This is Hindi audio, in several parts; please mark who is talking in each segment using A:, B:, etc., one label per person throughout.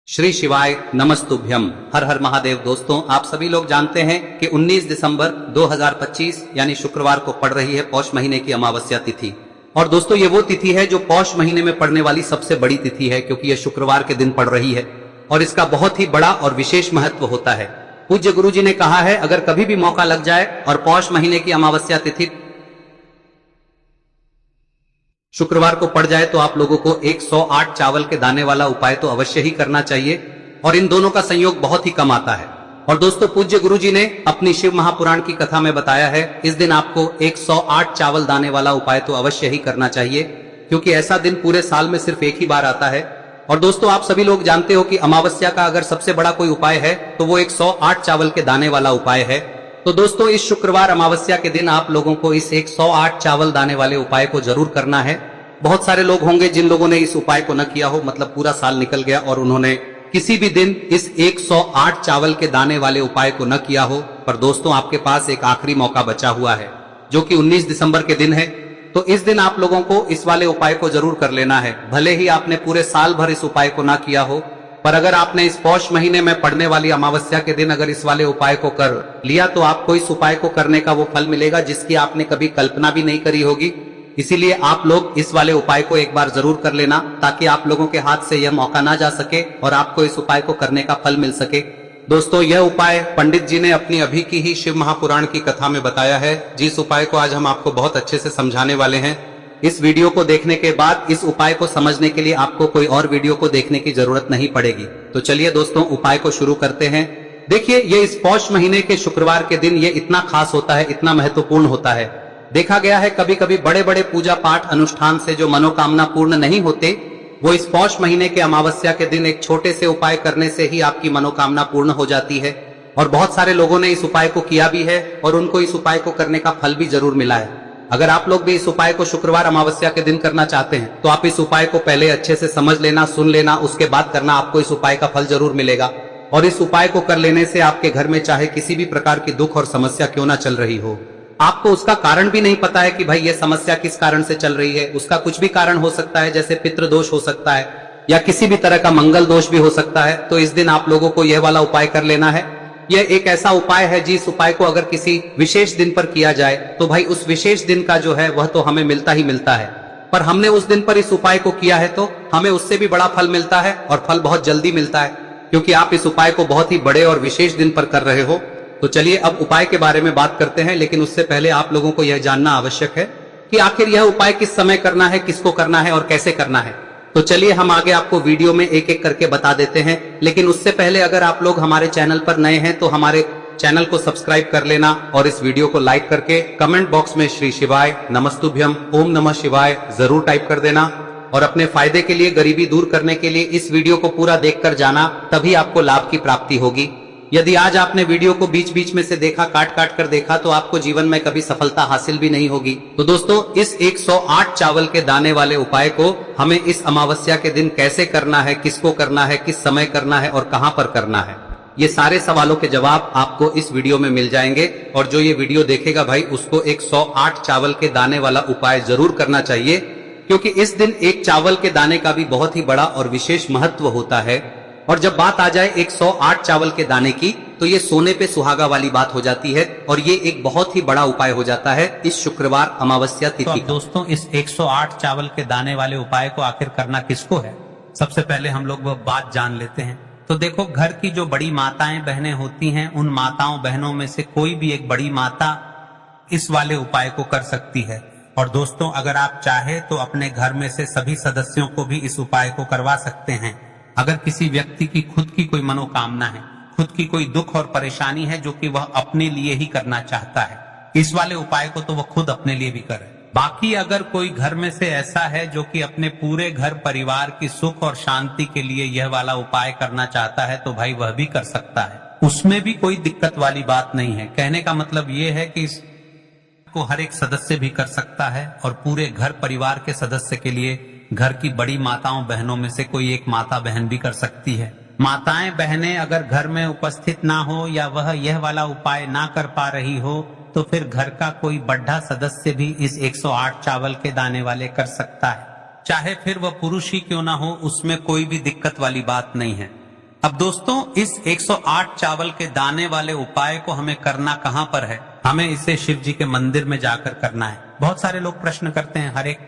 A: श्री शिवाय नमस्तुभ्यम। हर हर महादेव। दोस्तों, आप सभी लोग जानते हैं कि 19 दिसंबर 2025 यानी शुक्रवार को पड़ रही है पौष महीने की अमावस्या तिथि। और दोस्तों, ये वो तिथि है जो पौष महीने में पड़ने वाली सबसे बड़ी तिथि है, क्योंकि यह शुक्रवार के दिन पड़ रही है और इसका बहुत ही बड़ा और विशेष महत्व होता है। पूज्य गुरु जी ने कहा है, अगर कभी भी मौका लग जाए और पौष महीने की अमावस्या तिथि शुक्रवार को पड़ जाए तो आप लोगों को 108 चावल के दाने वाला उपाय तो अवश्य ही करना चाहिए। और इन दोनों का संयोग बहुत ही कम आता है। और दोस्तों, पूज्य गुरु जी ने अपनी शिव महापुराण की कथा में बताया है, इस दिन आपको 108 चावल दाने वाला उपाय तो अवश्य ही करना चाहिए, क्योंकि ऐसा दिन पूरे साल में सिर्फ एक ही बार आता है। और दोस्तों, आप सभी लोग जानते हो कि अमावस्या का अगर सबसे बड़ा कोई उपाय है तो वो 108 चावल के दाने वाला उपाय है। तो दोस्तों, इस शुक्रवार अमावस्या के दिन आप लोगों को इस 108 चावल दाने वाले उपाय को जरूर करना है। बहुत सारे लोग होंगे जिन लोगों ने इस उपाय को न किया हो, मतलब पूरा साल निकल गया और उन्होंने किसी भी दिन इस 108 चावल के दाने वाले उपाय को न किया हो। पर दोस्तों, आपके पास एक आखिरी मौका बचा हुआ है, जो कि 19 दिसंबर के दिन है। तो इस दिन आप लोगों को इस वाले उपाय को जरूर कर लेना है। भले ही आपने पूरे साल भर इस उपाय को ना किया हो, पर अगर आपने इस पौष महीने में पड़ने वाली अमावस्या के दिन अगर इस वाले उपाय को कर लिया तो आपको इस उपाय को करने का वो फल मिलेगा जिसकी आपने कभी कल्पना भी नहीं करी होगी। इसीलिए आप लोग इस वाले उपाय को एक बार जरूर कर लेना, ताकि आप लोगों के हाथ से यह मौका ना जा सके और आपको इस उपाय को करने का फल मिल सके। दोस्तों, यह उपाय पंडित जी ने अपनी अभी की ही शिव महापुराण की कथा में बताया है, जिस उपाय को आज हम आपको बहुत अच्छे से समझाने वाले हैं। इस वीडियो को देखने के बाद इस उपाय को समझने के लिए आपको कोई और वीडियो को देखने की जरूरत नहीं पड़ेगी। तो चलिए दोस्तों, उपाय को शुरू करते हैं। देखिए, ये इस पौष महीने के शुक्रवार के दिन ये इतना खास होता है, इतना महत्वपूर्ण होता है। देखा गया है कभी कभी बड़े बड़े पूजा पाठ अनुष्ठान से जो मनोकामना पूर्ण नहीं होते, वो इस पौष महीने के अमावस्या के दिन एक छोटे से उपाय करने से ही आपकी मनोकामना पूर्ण हो जाती है। और बहुत सारे लोगों ने इस उपाय को किया भी है और उनको इस उपाय को करने का फल भी जरूर मिला है। अगर आप लोग भी इस उपाय को शुक्रवार अमावस्या के दिन करना चाहते हैं तो आप इस उपाय को पहले अच्छे से समझ लेना, सुन लेना, उसके बाद करना। आपको इस उपाय का फल जरूर मिलेगा। और इस उपाय को कर लेने से आपके घर में चाहे किसी भी प्रकार की दुख और समस्या क्यों ना चल रही हो, आपको उसका कारण भी नहीं पता है कि भाई ये समस्या किस कारण से चल रही है। उसका कुछ भी कारण हो सकता है, जैसे पितृदोष हो सकता है या किसी भी तरह का मंगल दोष भी हो सकता है। तो इस दिन आप लोगों को यह वाला उपाय कर लेना है। यह एक ऐसा उपाय है जिस उपाय को अगर किसी विशेष दिन पर किया जाए तो भाई उस विशेष दिन का जो है वह तो हमें मिलता ही मिलता है। पर हमने उस दिन पर इस उपाय को किया है तो हमें उससे भी बड़ा फल मिलता है, और फल बहुत जल्दी मिलता है, क्योंकि आप इस उपाय को बहुत ही बड़े और विशेष दिन पर कर रहे हो। तो चलिए अब उपाय के बारे में बात करते हैं, लेकिन उससे पहले आप लोगों को यह जानना आवश्यक है कि आखिर यह उपाय किस समय करना है, किसको करना है और कैसे करना है। तो चलिए हम आगे आपको वीडियो में एक एक करके बता देते हैं। लेकिन उससे पहले अगर आप लोग हमारे चैनल पर नए हैं तो हमारे चैनल को सब्सक्राइब कर लेना और इस वीडियो को लाइक करके कमेंट बॉक्स में श्री शिवाय नमस्तुभ्यम ओम नमः शिवाय जरूर टाइप कर देना। और अपने फायदे के लिए, गरीबी दूर करने के लिए इस वीडियो को पूरा देखकर जाना, तभी आपको लाभ की प्राप्ति होगी। यदि आज आपने वीडियो को बीच बीच में से देखा, काट काट कर देखा, तो आपको जीवन में कभी सफलता हासिल भी नहीं होगी। तो दोस्तों, इस 108 चावल के दाने वाले उपाय को हमें इस अमावस्या के दिन कैसे करना है, किसको करना है, किस समय करना है और कहां पर करना है, ये सारे सवालों के जवाब आपको इस वीडियो में मिल जाएंगे। और जो ये वीडियो देखेगा भाई, उसको 108 चावल के दाने वाला उपाय जरूर करना चाहिए, क्योंकि इस दिन एक चावल के दाने का भी बहुत ही बड़ा और विशेष महत्व होता है। और जब बात आ जाए 108 चावल के दाने की, तो ये सोने पे सुहागा वाली बात हो जाती है और ये एक बहुत ही बड़ा उपाय हो जाता है इस शुक्रवार अमावस्या तिथि।
B: तो दोस्तों, इस 108 चावल के दाने वाले उपाय को आखिर करना किसको है, सबसे पहले हम लोग वो बात जान लेते हैं। तो देखो, घर की जो बड़ी माताएं बहनें होती हैं, उन माताओं बहनों में से कोई भी एक बड़ी माता इस वाले उपाय को कर सकती है। और दोस्तों, अगर आप चाहे तो अपने घर में से सभी सदस्यों को भी इस उपाय को करवा सकते हैं। अगर किसी व्यक्ति की खुद की कोई मनोकामना है, खुद की कोई दुख और परेशानी है जो कि वह अपने लिए ही करना चाहता है, इस वाले उपाय को तो वह खुद अपने लिए भी करे। बाकी अगर कोई घर में से ऐसा है जो कि अपने पूरे घर परिवार की सुख और शांति के लिए यह वाला उपाय करना चाहता है, तो भाई वह भी कर सकता है। उसमें भी कोई दिक्कत वाली बात नहीं है। कहने का मतलब यह है कि इसको हर एक सदस्य भी कर सकता है और पूरे घर परिवार के सदस्य के लिए घर की बड़ी माताओं बहनों में से कोई एक माता बहन भी कर सकती है। माताएं बहनें अगर घर में उपस्थित ना हो या वह यह वाला उपाय ना कर पा रही हो, तो फिर घर का कोई बड़ा सदस्य भी इस 108 चावल के दाने वाले कर सकता है। चाहे फिर वह पुरुष ही क्यों ना हो, उसमें कोई भी दिक्कत वाली बात नहीं है। अब दोस्तों इस 108 चावल के दाने वाले उपाय को हमें करना कहां पर है? हमें इसे शिव जी के मंदिर में जाकर करना है। बहुत सारे लोग प्रश्न करते हैं, हर एक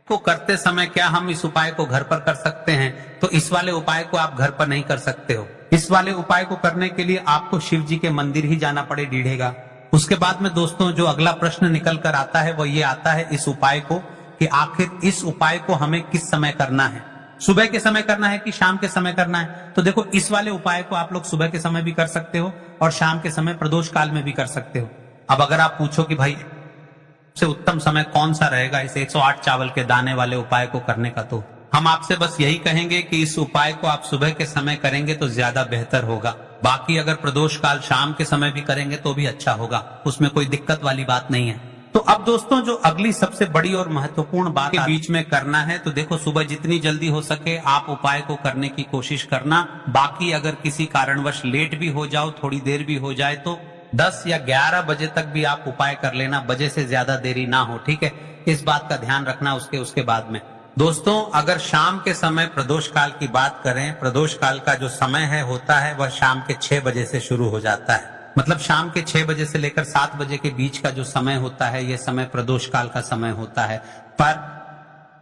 B: को करते समय क्या हम इस उपाय को घर पर कर सकते हैं? तो इस वाले उपाय को आप घर पर नहीं कर सकते हो। इस वाले उपाय को करने के लिए आपको शिव जी के मंदिर ही जाना पड़े, डीढ़ेगा। उसके बाद में दोस्तों जो अगला प्रश्न निकल कर आता है वो ये आता है इस उपाय को कि आखिर इस उपाय को हमें किस समय करना है, सुबह के समय करना है कि शाम के समय करना है? तो देखो इस वाले उपाय को आप लोग सुबह के समय भी कर सकते हो और शाम के समय प्रदोष काल में भी कर सकते हो। अब अगर आप पूछो कि भाई सबसे उत्तम समय कौन सा रहेगा इस 108 चावल के दाने वाले उपाय को करने का, तो हम आपसे बस यही कहेंगे कि इस उपाय को आप सुबह के समय करेंगे तो ज्यादा बेहतर होगा। बाकी अगर प्रदोष काल शाम के समय भी करेंगे तो भी अच्छा होगा, उसमें कोई दिक्कत वाली बात नहीं है। तो अब दोस्तों जो अगली सबसे बड़ी और महत्वपूर्ण बात के बीच में करना है, तो देखो सुबह जितनी जल्दी हो सके आप उपाय को करने की कोशिश करना। बाकी अगर किसी कारणवश लेट भी हो जाओ, थोड़ी देर भी हो जाए, तो 10 या 11 बजे तक भी आप उपाय कर लेना, बजे से ज्यादा देरी ना हो, ठीक है? इस बात का ध्यान रखना उसके बाद में। दोस्तों अगर शाम के समय प्रदोष काल की बात करें, प्रदोष काल का जो समय है होता है वह शाम के 6 बजे से शुरू हो जाता है। मतलब शाम के 6 बजे से लेकर 7 बजे के बीच का जो समय होता है यह समय प्रदोष काल का समय होता है। पर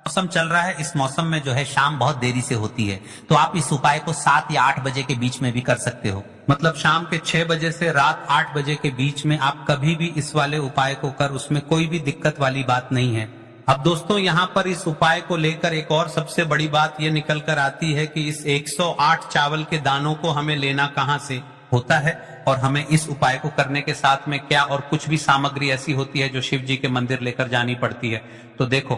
B: मौसम चल रहा है, इस मौसम में जो है शाम बहुत देरी से होती है, तो आप इस उपाय को 7 या 8 बजे के बीच में भी कर सकते हो। मतलब शाम के 6 बजे से रात 8 बजे के बीच में आप कभी भी इस वाले उपाय को कर, उसमें कोई भी दिक्कत वाली बात नहीं है। अब दोस्तों यहाँ पर इस उपाय को लेकर एक और सबसे बड़ी बात यह निकल कर आती है कि इस 108 चावल के दानों को हमें लेना कहां से होता है और हमें इस उपाय को करने के साथ में क्या और कुछ भी सामग्री ऐसी होती है जो शिव जी के मंदिर लेकर जानी पड़ती है। तो देखो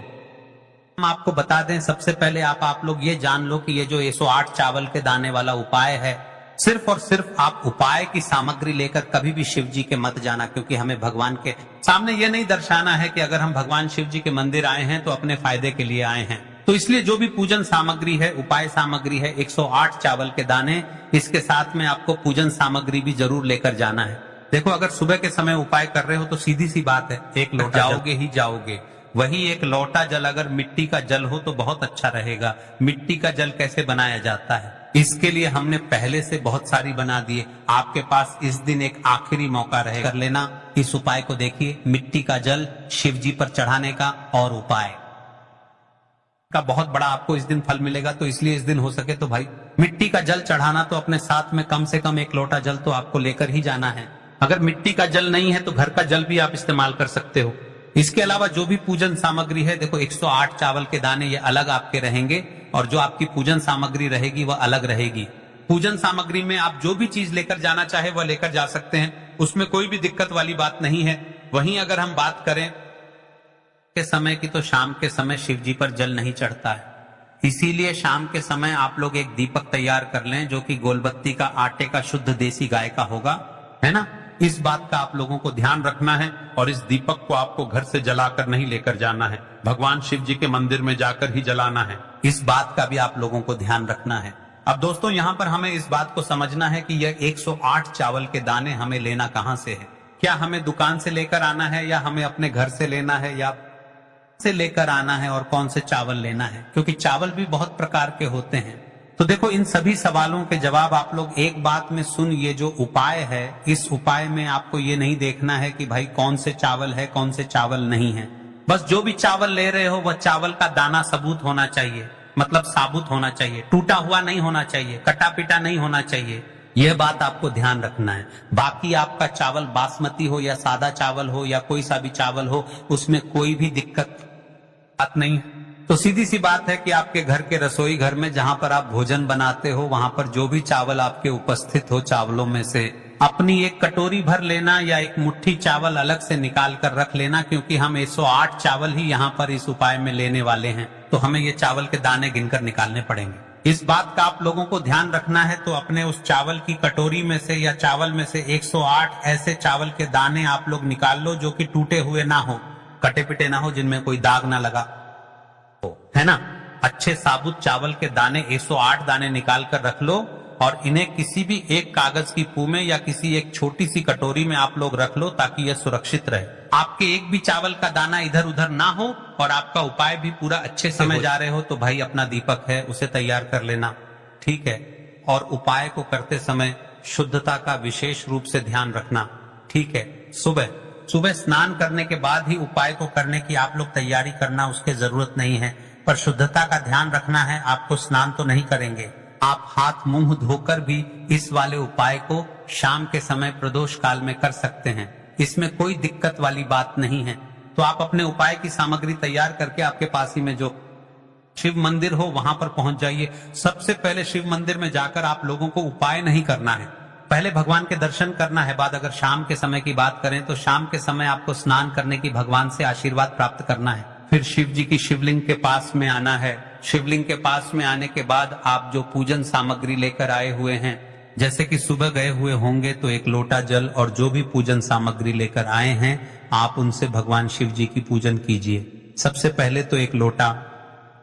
B: हम आपको बता दें, सबसे पहले आप लोग ये जान लो कि ये जो 108 चावल के दाने वाला उपाय है, सिर्फ और सिर्फ आप उपाय की सामग्री लेकर कभी भी शिव जी के मत जाना, क्योंकि हमें भगवान के सामने ये नहीं दर्शाना है कि अगर हम भगवान शिव जी के मंदिर आए हैं तो अपने फायदे के लिए आए हैं। तो इसलिए जो भी पूजन सामग्री है, उपाय सामग्री है, 108 चावल के दाने, इसके साथ में आपको पूजन सामग्री भी जरूर लेकर जाना है। देखो अगर सुबह के समय उपाय कर रहे हो तो सीधी सी बात है, एक लोटा जाओगे ही जाओगे। वही एक लोटा जल अगर मिट्टी का जल हो तो बहुत अच्छा रहेगा। मिट्टी का जल कैसे बनाया जाता है, इसके लिए हमने पहले से बहुत सारी बना दिए। आपके पास इस दिन एक आखिरी मौका रहेगा, कर लेना इस उपाय को। देखिए मिट्टी का जल शिव जी पर चढ़ाने का और उपाय का बहुत बड़ा आपको इस दिन फल मिलेगा। तो इसलिए इस दिन हो सके तो भाई मिट्टी का जल चढ़ाना, तो अपने साथ में कम से कम 1 लोटा जल तो आपको लेकर ही जाना है। अगर मिट्टी का जल नहीं है तो घर का जल भी आप इस्तेमाल कर सकते हो। इसके अलावा जो भी पूजन सामग्री है, देखो 108 चावल के दाने ये अलग आपके रहेंगे और जो आपकी पूजन सामग्री रहेगी वह अलग रहेगी। पूजन सामग्री में आप जो भी चीज लेकर जाना चाहे वह लेकर जा सकते हैं, उसमें कोई भी दिक्कत वाली बात नहीं है। वहीं अगर हम बात करें के समय की, तो शाम के समय शिव जी पर जल नहीं चढ़ता है, इसीलिए शाम के समय आप लोग एक दीपक तैयार कर लें जो कि गोलबत्ती का आटे का शुद्ध देसी गाय का होगा, है ना? इस बात का आप लोगों को ध्यान रखना है और इस दीपक को आपको घर से जलाकर नहीं लेकर जाना है, भगवान शिव जी के मंदिर में जाकर ही जलाना है। इस बात का भी आप लोगों को ध्यान रखना है। अब दोस्तों यहाँ पर हमें इस बात को समझना है कि यह 108 चावल के दाने हमें लेना कहां से है। क्या हमें दुकान से लेकर आना है या हमें अपने घर से लेना है या से लेकर आना है और कौन से चावल लेना है, क्योंकि चावल भी बहुत प्रकार के होते हैं। तो देखो इन सभी सवालों के जवाब आप लोग एक बात में सुन, ये जो उपाय है इस उपाय में आपको ये नहीं देखना है कि भाई कौन से चावल है कौन से चावल नहीं है। बस जो भी चावल ले रहे हो वह चावल का दाना सबूत होना चाहिए, मतलब साबुत होना चाहिए, टूटा हुआ नहीं होना चाहिए, कटा पिटा नहीं होना चाहिए। यह बात आपको ध्यान रखना है। बाकी आपका चावल बासमती हो या सादा चावल हो या कोई सा भी चावल हो, उसमें कोई भी दिक्कत बात नहीं है। तो सीधी सी बात है कि आपके घर के रसोई घर में जहां पर आप भोजन बनाते हो वहां पर जो भी चावल आपके उपस्थित हो, चावलों में से अपनी एक कटोरी भर लेना या एक मुट्ठी चावल अलग से निकाल कर रख लेना, क्योंकि हम 108 चावल ही यहाँ पर इस उपाय में लेने वाले हैं, तो हमें ये चावल के दाने गिनकर निकालने पड़ेंगे। इस बात का आप लोगों को ध्यान रखना है। तो अपने उस चावल की कटोरी में से या चावल में से 108 ऐसे चावल के दाने आप लोग निकाल लो जो कि टूटे हुए ना हो, कटे पिटे ना हो, जिनमें कोई दाग ना लगा है ना। अच्छे साबुत चावल के दाने 108 दाने निकाल कर रख लो और इन्हें किसी भी एक कागज की पू में या किसी एक छोटी सी कटोरी में आप लोग रख लो ताकि यह सुरक्षित रहे। आपके एक भी चावल का दाना इधर उधर ना हो और आपका उपाय भी पूरा अच्छे समय जा रहे हो, तो भाई अपना दीपक है उसे तैयार कर लेना, ठीक है। और उपाय को करते समय शुद्धता का विशेष रूप से ध्यान रखना। ठीक है, सुबह स्नान करने के बाद ही उपाय को करने की आप लोग तैयारी करना, उसके जरूरत नहीं है, पर शुद्धता का ध्यान रखना है। आपको स्नान तो नहीं करेंगे, आप हाथ मुंह धोकर भी इस वाले उपाय को शाम के समय प्रदोष काल में कर सकते हैं। इसमें कोई दिक्कत वाली बात नहीं है। तो आप अपने उपाय की सामग्री तैयार करके आपके पास ही में जो शिव मंदिर हो वहां पर पहुंच जाइए। सबसे पहले शिव मंदिर में जाकर आप लोगों को उपाय नहीं करना है, पहले भगवान के दर्शन करना है। बाद अगर शाम के समय की बात करें तो शाम के समय आपको स्नान करने की भगवान से आशीर्वाद प्राप्त करना है। फिर शिव जी की शिवलिंग के पास में आना है। शिवलिंग के पास में आने के बाद आप जो पूजन सामग्री लेकर आए हुए हैं, जैसे कि सुबह गए हुए होंगे तो एक लोटा जल और जो भी पूजन सामग्री लेकर आए हैं आप उनसे भगवान शिव जी की पूजन कीजिए। सबसे पहले तो एक लोटा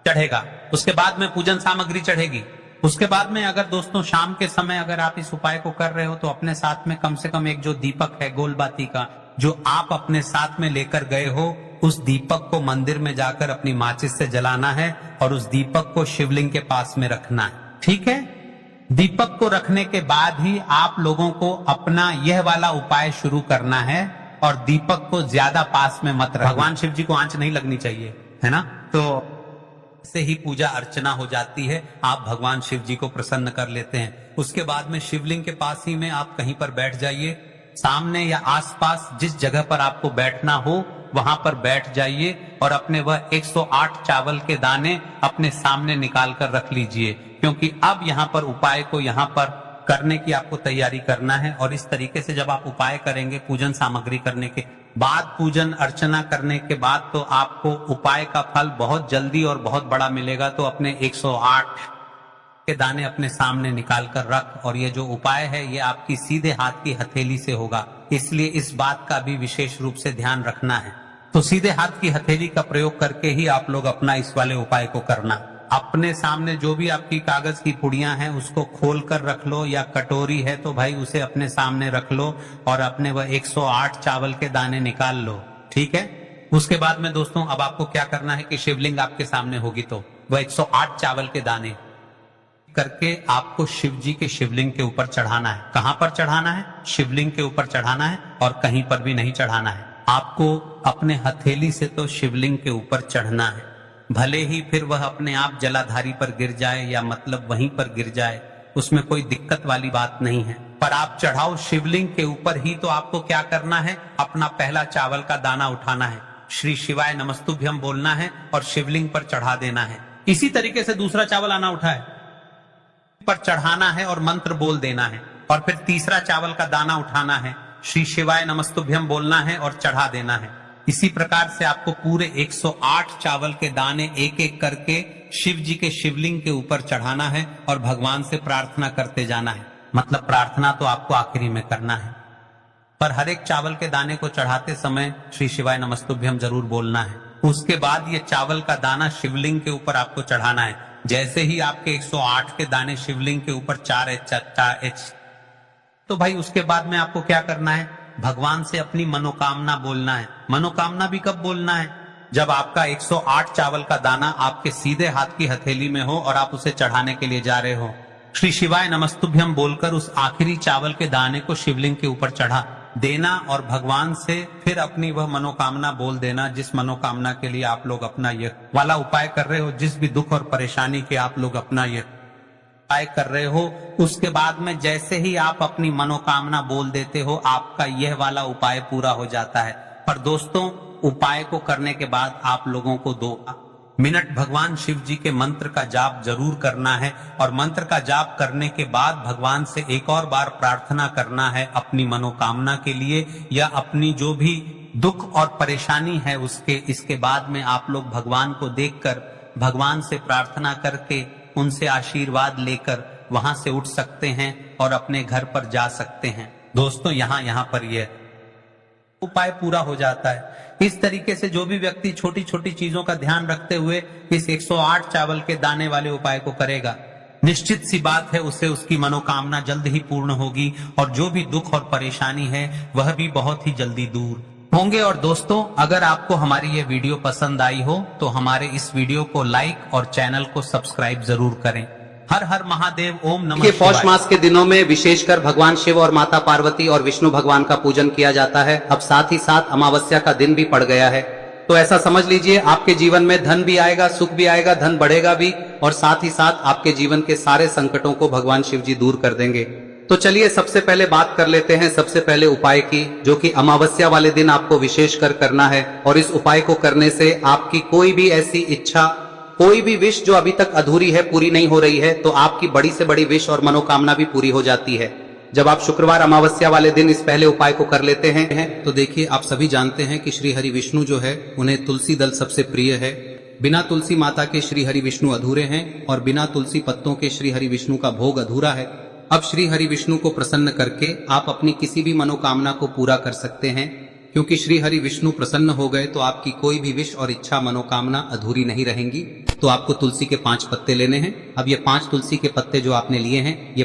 B: चढ़ेगा, उसके बाद में पूजन सामग्री चढ़ेगी। उसके बाद में अगर दोस्तों शाम के समय अगर आप इस उपाय को कर रहे हो तो अपने साथ में कम से कम एक जो दीपक है गोलबाती का, जो आप अपने साथ में लेकर गए हो, उस दीपक को मंदिर में जाकर अपनी माचिस से जलाना है और उस दीपक को शिवलिंग के पास में रखना है। ठीक है, दीपक को रखने के बाद ही आप लोगों को अपना यह वाला उपाय शुरू करना है और दीपक को ज्यादा पास में मत रखना। भगवान शिव जी को आंच नहीं लगनी चाहिए, है ना। तो से ही पूजा अर्चना हो जाती है, आप भगवान शिव जी को प्रसन्न कर लेते हैं। उसके बाद में शिवलिंग के पास ही में आप कहीं पर बैठ जाइए, सामने या आसपास जिस जगह पर आपको बैठना हो वहां पर बैठ जाइए और अपने वह 108 चावल के दाने अपने सामने निकाल कर रख लीजिए, क्योंकि अब यहाँ पर उपाय को यहाँ पर करने की आपको तैयारी करना है। और इस तरीके से जब आप उपाय करेंगे पूजन सामग्री करने के बाद, पूजन अर्चना करने के बाद, तो आपको उपाय का फल बहुत जल्दी और बहुत बड़ा मिलेगा। तो अपने 108 के दाने अपने सामने निकाल कर रख, और ये जो उपाय है ये आपकी सीधे हाथ की हथेली से होगा, इसलिए इस बात का भी विशेष रूप से ध्यान रखना है। तो सीधे हाथ की हथेली का प्रयोग करके ही आप लोग अपना इस वाले उपाय को करना। अपने सामने जो भी आपकी कागज की पुड़ियां हैं उसको खोल कर रख लो, या कटोरी है तो भाई उसे अपने सामने रख लो और अपने वह 108 चावल के दाने निकाल लो। ठीक है, उसके बाद में दोस्तों अब आपको क्या करना है कि शिवलिंग आपके सामने होगी तो वह 108 चावल के दाने करके आपको शिव जी के शिवलिंग के ऊपर चढ़ाना है। कहां पर चढ़ाना है? शिवलिंग के ऊपर चढ़ाना है और कहीं पर भी नहीं चढ़ाना है। आपको अपने हथेली से तो शिवलिंग के ऊपर चढ़ना है, भले ही फिर वह अपने आप जलाधारी पर गिर जाए या मतलब वहीं पर गिर जाए, उसमें कोई दिक्कत वाली बात नहीं है, पर आप चढ़ाओ शिवलिंग के ऊपर ही। तो आपको क्या करना है, अपना पहला चावल का दाना उठाना है, श्री शिवाय नमस्तुभ्यम बोलना है और शिवलिंग पर चढ़ा देना है। इसी तरीके से दूसरा चावल आना उठाए पर चढ़ाना है और मंत्र बोल देना है, और फिर तीसरा चावल का दाना उठाना है, श्री शिवाय नमस्तुभ्यम बोलना है और चढ़ा देना है। इसी प्रकार से आपको पूरे 108 चावल के दाने एक एक करके शिव जी के शिवलिंग के ऊपर चढ़ाना है और भगवान से प्रार्थना करते जाना है। मतलब प्रार्थना तो आपको आखिरी में करना है, पर हर एक चावल के दाने को चढ़ाते समय श्री शिवाय नमस्तुभ्यम जरूर बोलना है। उसके बाद ये चावल का दाना शिवलिंग के ऊपर आपको चढ़ाना है। जैसे ही आपके 108 के दाने शिवलिंग के ऊपर 4 तो भाई उसके बाद में आपको क्या करना है, भगवान से अपनी मनोकामना बोलना है। मनोकामना भी कब बोलना है? जब आपका 108 चावल का दाना आपके सीधे हाथ की हथेली में हो और आप उसे चढ़ाने के लिए जा रहे हो। श्री शिवाय नमस्तुभ्यम बोलकर उस आखिरी चावल के दाने को शिवलिंग के ऊपर चढ़ा देना और भगवान से फिर अपनी वह मनोकामना बोल देना, जिस मनोकामना के लिए आप लोग अपना यह वाला उपाय कर रहे हो, जिस भी दुख और परेशानी के आप लोग अपना यह उपाय कर रहे हो। उसके बाद में जैसे ही आप अपनी मनोकामना बोल देते हो, आपका यह वाला उपाय पूरा हो जाता है। पर दोस्तों, उपाय को करने के बाद आप लोगों को 2 मिनट भगवान शिव जी के मंत्र का जाप जरूर करना है, और मंत्र का जाप करने के बाद भगवान से एक और बार प्रार्थना करना है अपनी मनोकामना के लिए, या अपनी जो भी दुख और परेशानी है उसके। इसके बाद में आप लोग भगवान को देखकर भगवान से प्रार्थना करके उनसे आशीर्वाद लेकर वहां से उठ सकते हैं और अपने घर पर जा सकते हैं। दोस्तों यहाँ पर यह उपाय पूरा हो जाता है। इस तरीके से जो भी व्यक्ति छोटी छोटी चीजों का ध्यान रखते हुए इस 108 चावल के दाने वाले उपाय को करेगा, निश्चित सी बात है उसे उसकी मनोकामना जल्द ही पूर्ण होगी, और जो भी दुख और परेशानी है वह भी बहुत ही जल्दी दूर होंगे। और दोस्तों, अगर आपको हमारी ये वीडियो पसंद आई हो तो हमारे इस वीडियो को लाइक और चैनल को सब्सक्राइब जरूर करें। हर हर महादेव, ओम नमः
A: के पौष
B: शिवाय।
A: मास के दिनों में विशेषकर भगवान शिव और माता पार्वती और विष्णु भगवान का पूजन किया जाता है। अब साथ ही साथ अमावस्या का दिन भी पड़ गया है, तो ऐसा समझ लीजिए आपके जीवन में धन भी आएगा, सुख भी आएगा, धन बढ़ेगा भी, और साथ ही साथ आपके जीवन के सारे संकटों को भगवान शिव जी दूर कर देंगे। तो चलिए सबसे पहले बात कर लेते हैं सबसे पहले उपाय की, जो कि अमावस्या वाले दिन आपको विशेषकर करना है। और इस उपाय को करने से आपकी कोई भी ऐसी इच्छा, कोई भी विश जो अभी तक अधूरी है, पूरी नहीं हो रही है, तो आपकी बड़ी से बड़ी विश और मनोकामना भी पूरी हो जाती है जब आप शुक्रवार अमावस्या वाले दिन इस पहले उपाय को कर लेते हैं। तो देखिए, आप सभी जानते हैं कि श्री हरि विष्णु जो है उन्हें तुलसी दल सबसे प्रिय है। बिना तुलसी माता के श्री हरि विष्णु अधूरे हैं और बिना तुलसी पत्तों के श्री हरि विष्णु का भोग अधूरा है। अब श्री हरि विष्णु को प्रसन्न करके आप अपनी किसी भी मनोकामना को पूरा कर सकते हैं, क्योंकि श्री हरि विष्णु प्रसन्न हो गए तो आपकी कोई भी विश और इच्छा मनोकामना अधूरी नहीं रहेंगी। तो आपको तुलसी के 5 पत्ते लेने हैं। अब ये 5 तुलसी के पत्ते जो आपने लिए हैं, ये